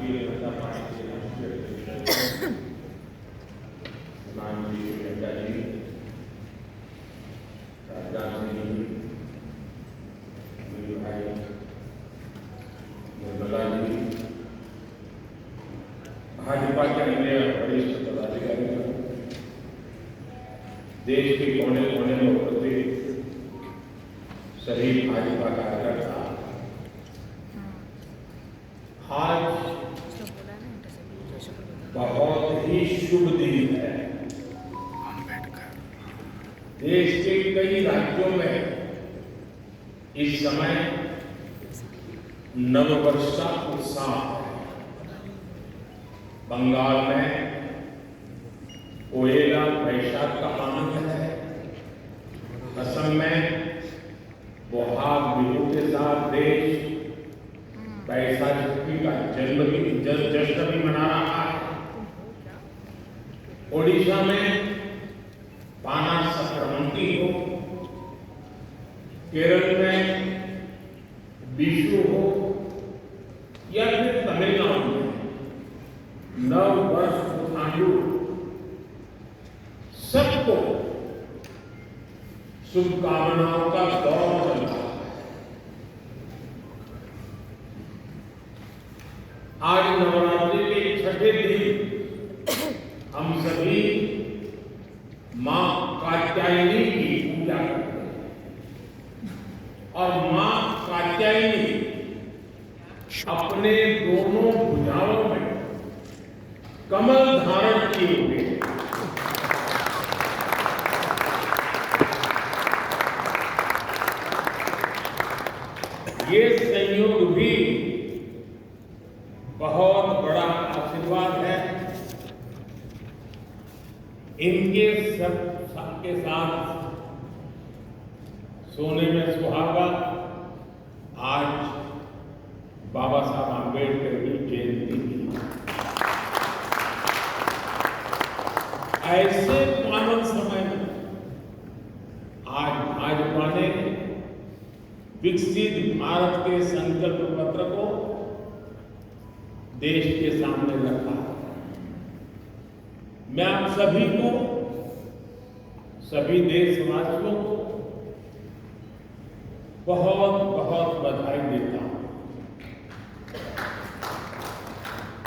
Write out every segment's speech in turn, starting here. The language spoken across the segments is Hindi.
भारतीय जनता पार्टी के राष्ट्रीय अध्यक्ष प्रधानमंत्री नड्डा जी, राजनाथ सिंह जी, मेरे भाई निर्मला जी, भाजपा के अन्य वरिष्ठ पदाधिकारी, देश के कोने कोने में उपस्थित सभी भाजपा कार्यकर्ता, आज बहुत ही शुभ दिन है। देश के कई राज्यों में इस समय नववर्ष का उत्साह है। बंगाल में पोएला वैशाख का आनंद है। असम में बोहाग बिहू के साथ देश बैसाखी का जश्न भी मना रहा है। ओडिशा में पाना संक्रांति हो, केरल में विशु हो या फिर तमिलनाडु में नव वर्ष पुथांडु, सबको शुभकामनाओं का दौर चल रहा है। आज नवरात्रि के छठे दिन हम सभी मां कात्यायनी की पूजा करते हैं और मां कात्यायनी अपने दोनों भुजाओं में कमल धारण किए हुए हैं। ये संयोग भी बहुत बड़ा आशीर्वाद है। इनके सबके साथ सोने में सुहागा आज बाबा साहब आंबेडकर की जयंती भी। ऐसे पावन समय में आज भाजपा ने विकसित भारत के संकल्प पत्र को देश के सामने रखा। मैं आप सभी को, सभी देशवासियों को बहुत बहुत बधाई देता हूं।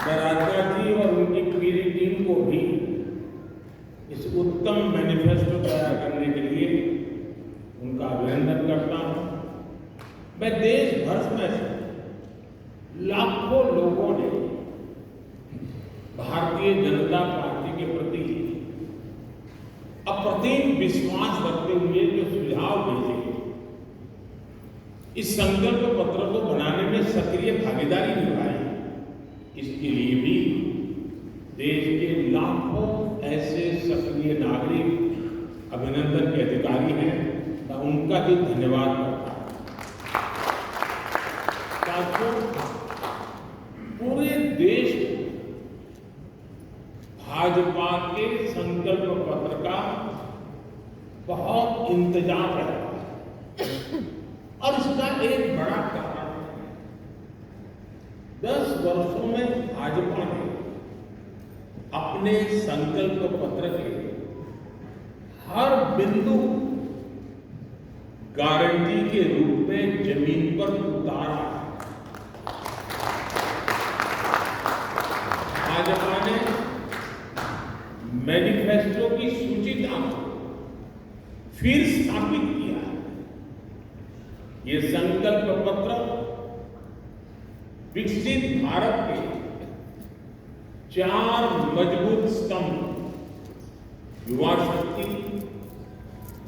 मैं राजनाथ जी और उनकी पूरी टीम को भी इस उत्तम मैनिफेस्टो तैयार करने के लिए उनका अभिनंदन करता हूं। मैं देश भर में लाखों लोगों ने भारतीय जनता पार्टी के प्रति अप्रतिम विश्वास रखते हुए जो सुझाव भेजे, इस संकल्प पत्र को बनाने में सक्रिय भागीदारी निभाई, इसके लिए भी देश के लाखों ऐसे सक्रिय नागरिक अभिनंदन के अधिकारी हैं। मैं उनका भी धन्यवाद करता हूं। साथियों, पूरे देश भाजपा के संकल्प पत्र का बहुत इंतजार है और इसका एक बड़ा कारण है। 10 वर्षों में भाजपा ने अपने संकल्प पत्र के हर बिंदु गारंटी के रूप में जमीन पर उतारा है। भाजपा ने मैनिफेस्टो की सूचिता फिर स्थापित किया है। ये संकल्प पत्र विकसित भारत के 4 मजबूत स्तंभ, युवा शक्ति,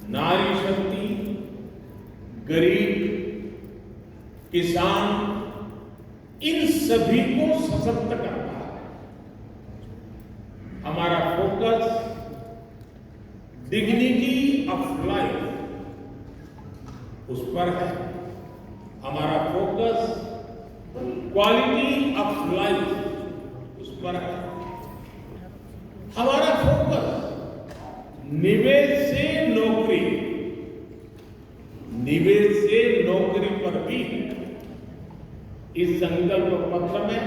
नारी शक्ति, गरीब, किसान, इन सभी को सशक्त करता है। हमारा फोकस डिग्निटी ऑफ लाइफ उस पर है। हमारा फोकस क्वालिटी ऑफ लाइफ उस पर है। हमारा फोकस निवेश से नौकरी, निवेश से नौकरी पर भी है। इस संकल्प पत्र में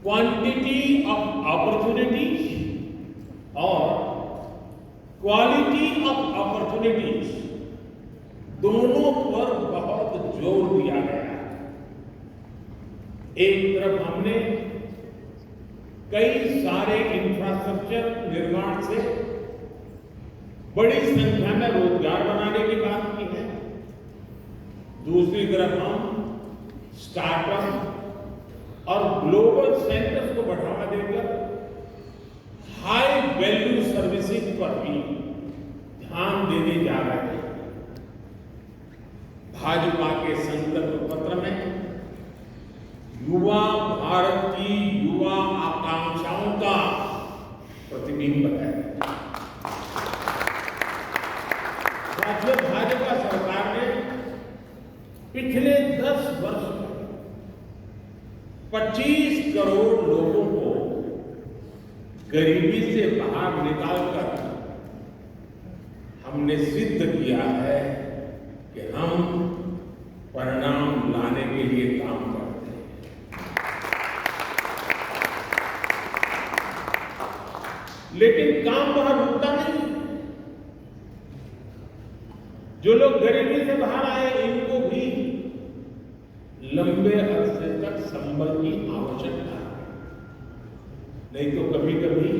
क्वांटिटी ऑफ अपॉर्चुनिटीज और क्वालिटी ऑफ अपॉर्चुनिटीज दोनों पर बहुत जोर दिया गया है। एक तरफ हमने कई सारे इंफ्रास्ट्रक्चर निर्माण से बड़ी संख्या में रोजगार बनाने की बात की है, दूसरी तरफ हम स्टार्टअप और ग्लोबल सेंटर्स को बढ़ावा देकर हाई वैल्यू सर्विसेज पर भी ध्यान देने जा रहे हैं। भाजपा के संकल्प पत्र में युवा भारत की युवा आकांक्षाओं का प्रतिबिंब है। राज्य भाजपा सरकार ने पिछले 10 वर्ष में 25 करोड़ लोगों को गरीबी से बाहर निकालकर हमने सिद्ध किया है कि हम परिणाम लाने के लिए काम करते हैं। लेकिन काम वहां रुकता नहीं। जो लोग गरीबी से बाहर आए इनको भी लंबे अरसे तक संबल की आवश्यकता है। नहीं तो कभी कभी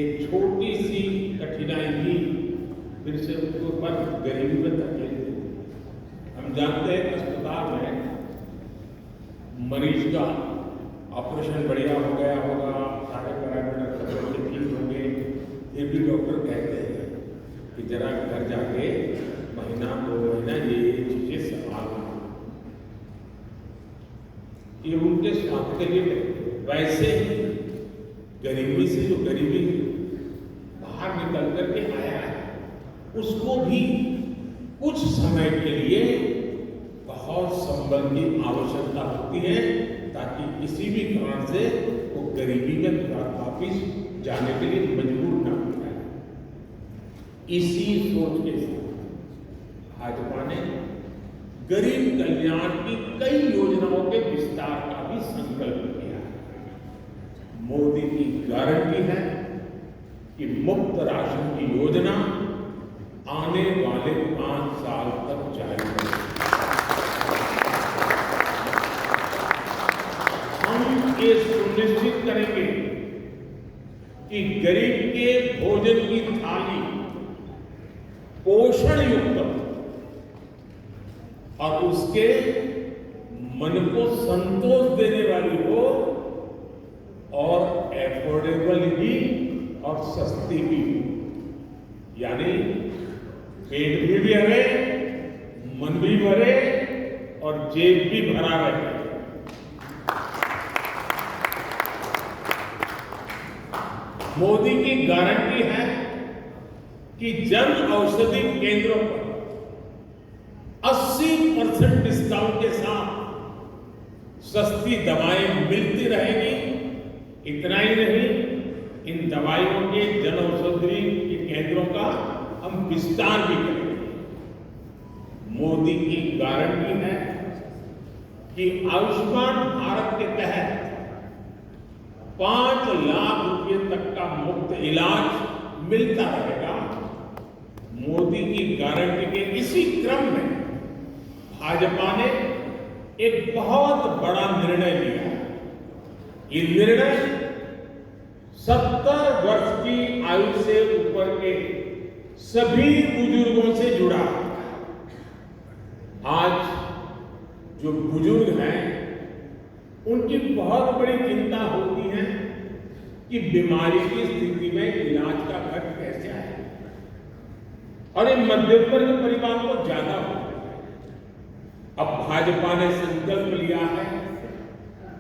एक छोटी सी कठिनाई भी फिर से उसके ऊपर गरीबी में धकेल देती। हम जानते हैं अस्पताल में मरीज का ऑपरेशन बढ़िया हो गया होगा, सारे पैरामीटर सब ठीक होंगे, फिर भी डॉक्टर कहते हैं कि जरा घर जाके महीना 2 महीना ये चीजें संभालना। ये उनके स्वास्थ्य के लिए। वैसे ही गरीबी से जो गरीबी बाहर निकल करके आया है उसको भी कुछ समय के लिए बहुत संबल की आवश्यकता होती है ताकि किसी भी कारण से वो गरीबी में वापिस जाने के लिए मजबूर न हो जाए। इसी सोच के साथ भाजपा ने गरीब कल्याण की कई योजनाओं के विस्तार का भी संकल्प किया है। मोदी की गारंटी है कि मुफ्त राशन की योजना आने वाले 5 साल तक जारी रहेगी। हम ये सुनिश्चित करेंगे कि गरीब के भोजन की थाली पोषण युक्त और उसके मन को संतोष देने वाली हो और एफोर्डेबल भी और सस्ती भी, यानी पेट भी भरे, मन भी भरे और जेब भी भरा रहे। मोदी की गारंटी है कि जन औषधि केंद्रों पर 80% डिस्काउंट के साथ सस्ती दवाएं मिलती रहेगी। इतना ही नहीं, इन दवाइयों के जन औषधि केंद्रों का हम विस्तार भी करेंगे। मोदी की गारंटी है कि आयुष्मान भारत के तहत 5 लाख रुपए तक का मुफ्त इलाज मिलता रहेगा। मोदी की गारंटी के इसी क्रम में भाजपा ने एक बहुत बड़ा निर्णय लिया है। ये निर्णय 70 वर्ष की आयु से ऊपर के सभी बुजुर्गों से जुड़ा है। आज जो बुजुर्ग हैं उनकी बहुत बड़ी चिंता होती है कि बीमारी की स्थिति में इलाज का खर्च कैसे आए, और ये मध्यम वर्ग परिवार को ज्यादा हो। अब भाजपा ने संकल्प लिया है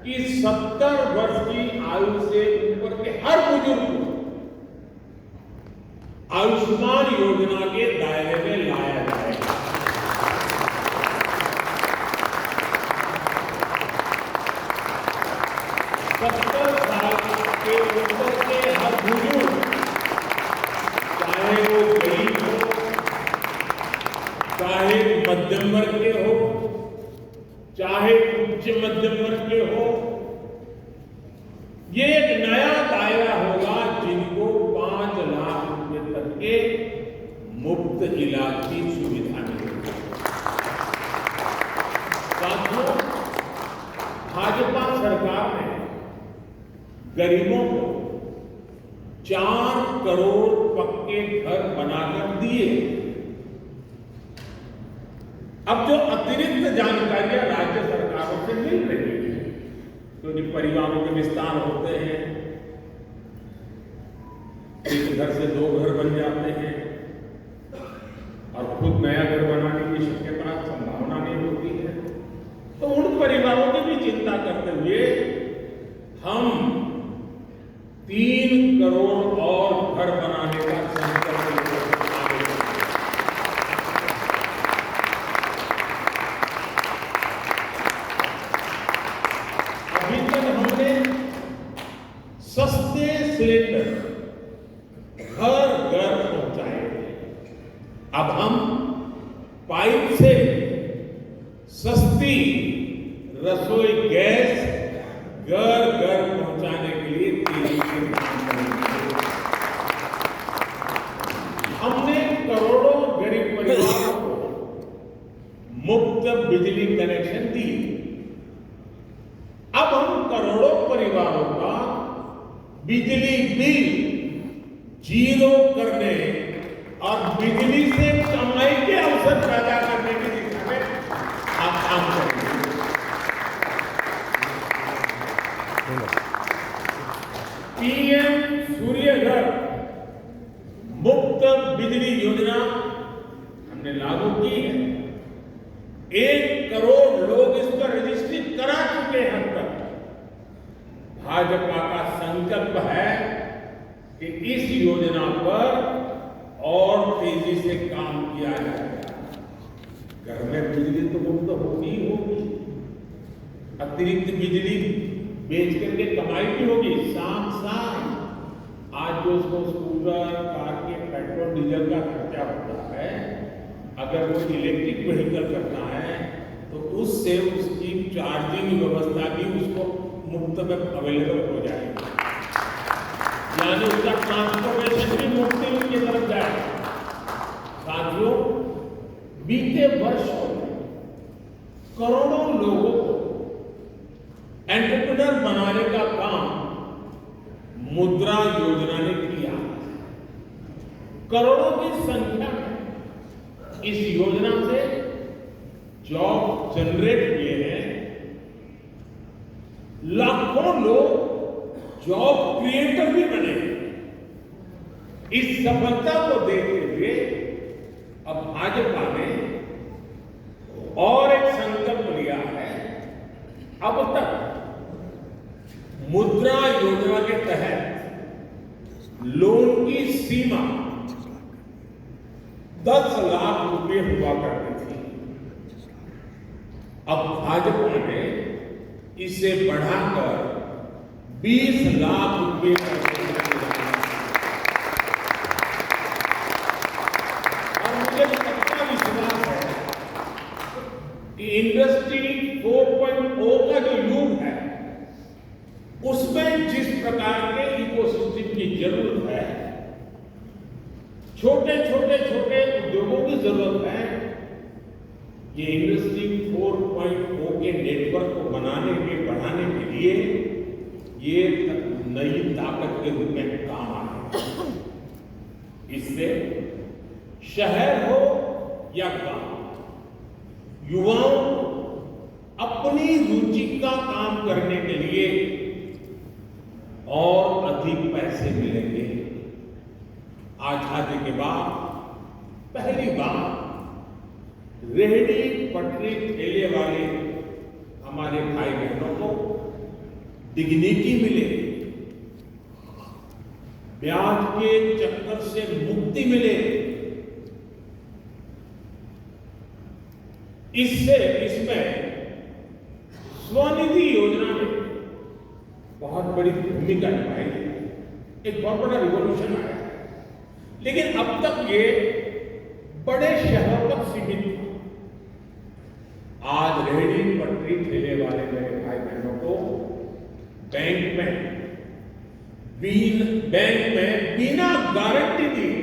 कि 70 वर्ष की आयु से ऊपर के हर बुजुर्ग को आयुष्मान योजना के दायरे में लाया जाएगा। के ऊपर के हर बुजुर्ग, चाहे वो गरीब हो, चाहे मध्यम वर्ग के हो, चाहे उच्च मध्यम वर्ग के हो, ये एक नया दायरा होगा जिनको 5 लाख रुपए तक के मुफ्त इलाज की सुविधा मिलेगी। साथियों, भाजपा सरकार ने गरीबों को 4 करोड़ पक्के घर बनाकर दिए। अब जो अतिरिक्त जानकारियां राज्य सरकारों से मिल रही है, क्योंकि परिवारों के विस्तार होते हैं, एक घर से 2 घर बन जाते हैं और खुद नया घर बनाने की शक्यता संभावना नहीं होती है, तो उन परिवारों की भी चिंता करते हुए हम 3 करोड़ और घर बनाने का संकल्प लेकर आगे बढ़े। अभी तक हमने सस्ते सिलेंडर घर घर पहुंचाए थे। अब हम पाइप से सस्ती रसोई गैस घर घर पहुंचाने के लिए तेजी से काम करेंगे। हमने करोड़ों गरीब परिवारों को मुफ्त बिजली कनेक्शन दिए। अब हम करोड़ों परिवारों का बिजली बिल 0 करने और बिजली से कमाई के अवसर पैदा करने की दिशा में आप काम करेंगे। पीएम सूर्य घर मुफ्त बिजली योजना हमने लागू की है। 1 करोड़ लोग इस पर रजिस्ट्री करा चुके हैं। अब तक भाजपा का संकल्प है कि इस योजना पर और तेजी से काम किया जाएगा। घर में बिजली तो मुफ्त होगी ही होगी, अतिरिक्त बिजली बेच करके कमाई भी होगी। साथ साथ आज जो उसको स्कूटर, कार के पेट्रोल डीजल का खर्चा होता है, अगर वो इलेक्ट्रिक व्हीकल करता है तो उससे उसकी चार्जिंग व्यवस्था भी उसको मुफ्त में अवेलेबल हो जाएगी, यानी उसका ट्रांसपोर्टेशन भी मुफ्त की तरफ जाएगा। साथियों, बीते वर्षों में करोड़ों लोगों को एंटरप्रेन्योर बनाने का काम मुद्रा योजना ने किया। करोड़ों की संख्या में इस योजना से जॉब जनरेट हुए हैं। लाखों लोग जॉब क्रिएटर भी बने। इस सफलता को देखते हुए अब भाजपा ने और एक संकल्प लिया है। अब तक मुद्रा योजना के तहत लोन की सीमा 10 लाख रुपए हुआ करती थी। अब भाजपा ने इसे बढ़ाकर 20 लाख रुपए कर दिया। और मुझे पक्का विश्वास है कि इंडस्ट्री 4.0 का जो युग है, उसमें जिस प्रकार के इकोसिस्टम की जरूरत है, छोटे उद्योगों की जरूरत है, ये इंडस्ट्री 4.0 के नेटवर्क को बनाने के बढ़ाने के लिए ये नई ताकत के रूप में काम आए। इससे शहर हो या गांव, युवाओं को अपनी रुचि का काम करने के लिए और अधिक पैसे मिलेंगे। आजादी के बाद पहली बार रेहड़ी पटरी ठेले वाले हमारे भाई बहनों को डिग्निटी मिले, ब्याज के चक्कर से मुक्ति मिले। इसमें स्वनिधि योजना ने बहुत बड़ी भूमिका निभाई है। एक बहुत बड़ा रिवॉल्यूशन आया है, लेकिन अब तक ये बड़े शहरों तक सीमित था। आज रेहड़ी पटरी ठेले वाले मेरे भाई बहनों को बैंक में बैंक में बिना गारंटी दिए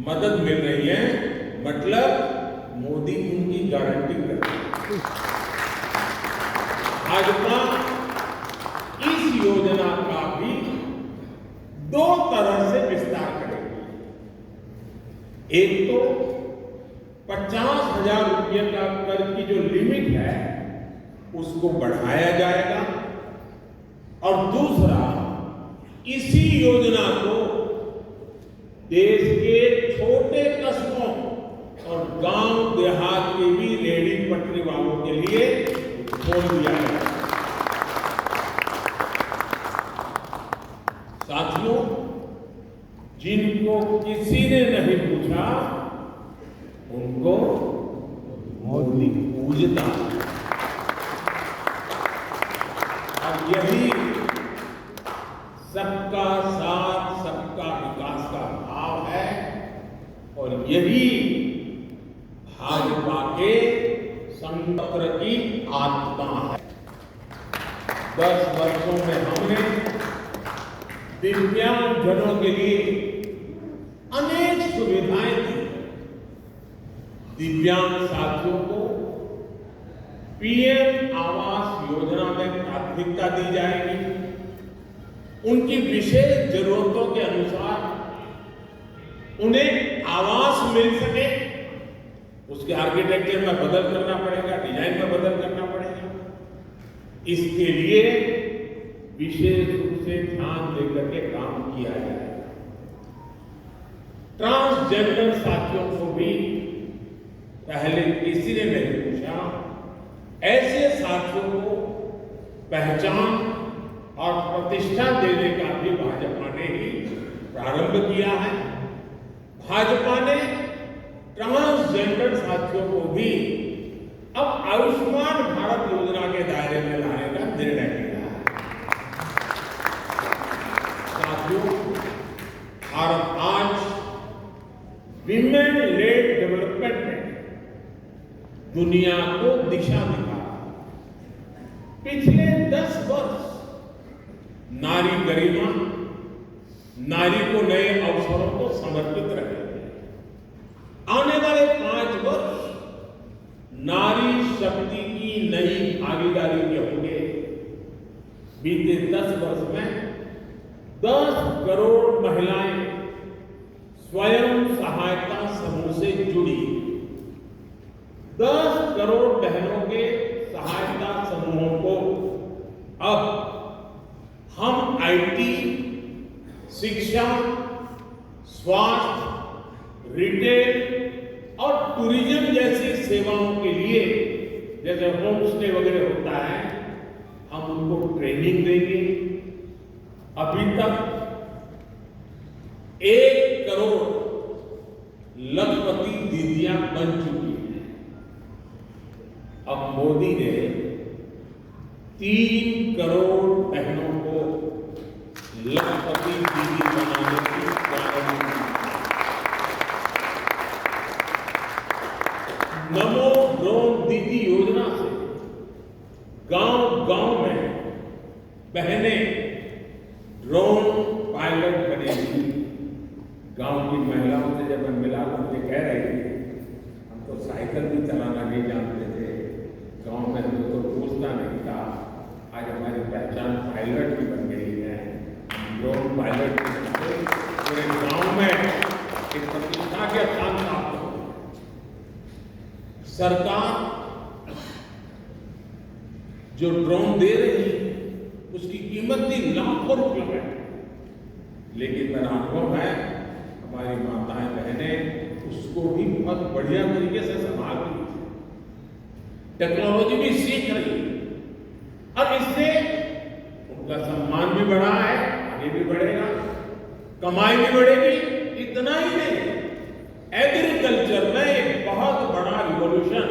मदद मिल रही है, मतलब मोदी उनकी गारंटी कर रहे हैं। भाजपा इस योजना का भी 2 तरह से विस्तार करेगी। एक तो 50,000 रुपये का कर्ज की जो लिमिट है उसको बढ़ाया जाएगा, और दूसरा इसी योजना को देश के छोटे कस्बों और गांव देहात के भी रेहड़ी पटरी वालों के लिए खोल दिया है। साथियों, जिनको किसी ने नहीं पूछा उनको मोदी पूजता है। और यही सबका साथ सबका विकास का भाव है, और यही भाजपा के संकल्प की आत्मा है। 10 वर्षों में हमने दिव्यांगजनों के लिए अनेक सुविधाएं दी। दिव्यांग साथियों को पीएम आवास योजना में प्राथमिकता दी जाएगी। उनकी विशेष जरूरतों के अनुसार उन्हें आवास मिल सके, उसके आर्किटेक्चर में बदल करना पड़ेगा, डिजाइन में बदल करना पड़ेगा। इसके लिए विशेष रूप से ध्यान देकर के काम किया जाएगा। ट्रांसजेंडर साथियों को भी पहले किसी ने नहीं पूछा, ऐसे साथियों को पहचान और प्रतिष्ठा देने का भी भाजपा ने ही प्रारंभ किया है। भाजपा ने ट्रांसजेंडर साथियों को भी अब आयुष्मान भारत योजना के दायरे में लाने का निर्णय लिया है। साथियों, भारत आज विमेन लेड डेवलपमेंट में दुनिया को दिशा दिखा रहा है। पिछले 10 वर्ष नारी गरिमा, नारी को नए अवसरों को समर्पित रहे। आने वाले 5 वर्ष नारी शक्ति की नई भागीदारी के होंगे। बीते 10 वर्ष में 10 करोड़ महिलाएं स्वयं सहायता समूह से जुड़ी। 10 करोड़ बहनों के सहायता समूहों को अब हम आईटी, शिक्षा, स्वास्थ्य, रिटेल और टूरिज्म जैसी सेवाओं के लिए, जैसे होम स्टे वगैरह होता है, हम उनको ट्रेनिंग देंगे। अभी तक 1 करोड़ लखपति दीदियां बन चुकी हैं। अब मोदी ने 3 करोड़ बहनों को लखपति दीदी बनाने की प्रारंभ की। नमो ड्रोन दीदी योजना से गांव-गांव में बहनें ड्रोन पायलट बनेगी। गांव की महिलाओं से जब मैं मिला तो मुझे कह रही थी, हम तो साइकिल भी चलाना नहीं जानते थे, गांव में हमें तो पूछना नहीं था। आज हमारी पहचान पायलट भी बन गई है। ड्रोन पायलट पूरे गांव में एक प्रतिष्ठा के स्थान प्राप्त हो। सरकार जो ड्रोन दे रही है उसकी कीमत भी लाखों रुपए है, लेकिन मेरा अनुभव है हमारी माताएं बहनें उसको भी बहुत बढ़िया तरीके से संभाल रही है, टेक्नोलॉजी भी सीख रही है, और इससे उनका सम्मान भी बढ़ा है, आगे भी बढ़ेगा, कमाई भी बढ़ेगी। इतना ही नहीं, एग्रीकल्चर में एक बहुत बड़ा रिवॉल्यूशन,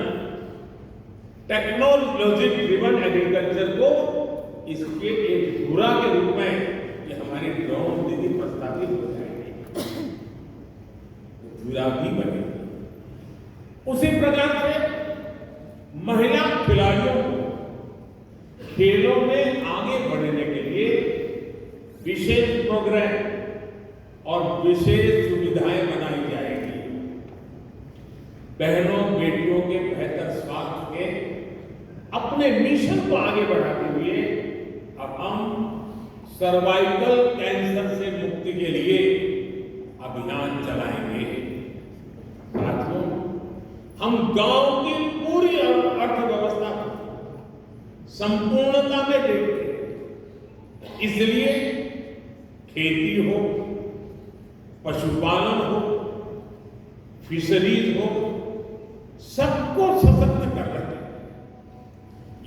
टेक्नोलॉजी ड्रिवन एग्रीकल्चर को इसके एक धुरा के रूप में ये हमारी ड्रोन दीदी प्रस्तावित हो जाएगी, धुरा भी बनेगी। उसी प्रकार से महिला खिलाड़ियों को खेलों में आगे बढ़ने के लिए विशेष प्रोग्राम और विशेष सुविधाएं बनाई जाएगी। बहनों बेटियों के बेहतर स्वास्थ्य के अपने मिशन को आगे बढ़ाते हुए अब हम सर्वाइकल कैंसर से मुक्ति के लिए अभियान चलाएंगे। साथियों, हम गांव की पूरी अर्थव्यवस्था को संपूर्णता में देखते हैं। इसलिए खेती हो, पशुपालन हो, फिशरीज हो, सबको सशक्त कर रहे हैं।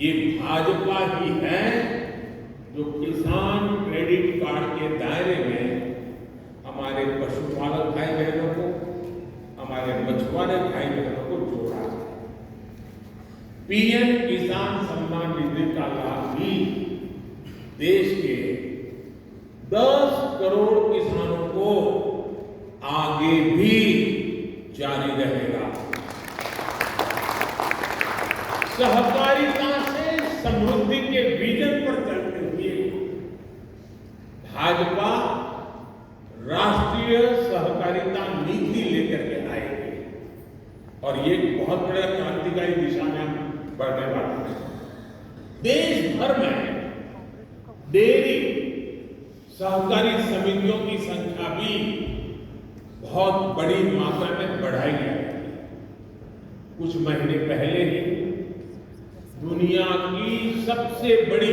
ये भाजपा ही है जो किसान क्रेडिट कार्ड के दायरे में हमारे पशुपालक भाई बहनों को, हमारे मछुआरे भाई बहनों को जोड़ा है। पीएम किसान सम्मान निधि का लाभ भी देश के 10 करोड़ किसानों को आगे भी जारी रहेगा। सहकारिता से समृद्धि के विजन पर चलते हुए भाजपा राष्ट्रीय सहकारिता नीति लेकर के आएगी और ये बहुत बड़ा क्रांतिकारी दिशा में हम बढ़ने वाले हैं। देश भर में डेयरी सहकारी समितियों की संख्या भी बहुत बड़ी मात्रा में बढ़ाई गई। कुछ महीने पहले ही दुनिया की सबसे बड़ी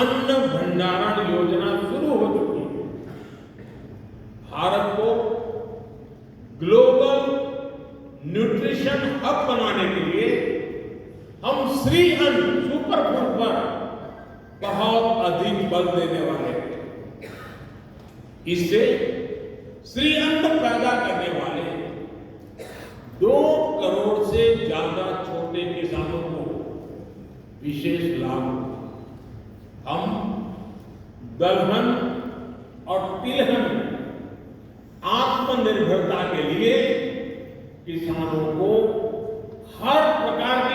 अन्न भंडारण योजना शुरू हो चुकी है। भारत को ग्लोबल न्यूट्रिशन हब बनाने के लिए हम श्री अन्न सुपर फूड पर बहुत अधिक बल देने वाले हैं। इससे श्री अन्न पैदा करने वाले 2 करोड़ से ज्यादा छोटे किसानों को विशेष लाभ। हम दलहन और तिलहन आत्मनिर्भरता के लिए किसानों को हर प्रकार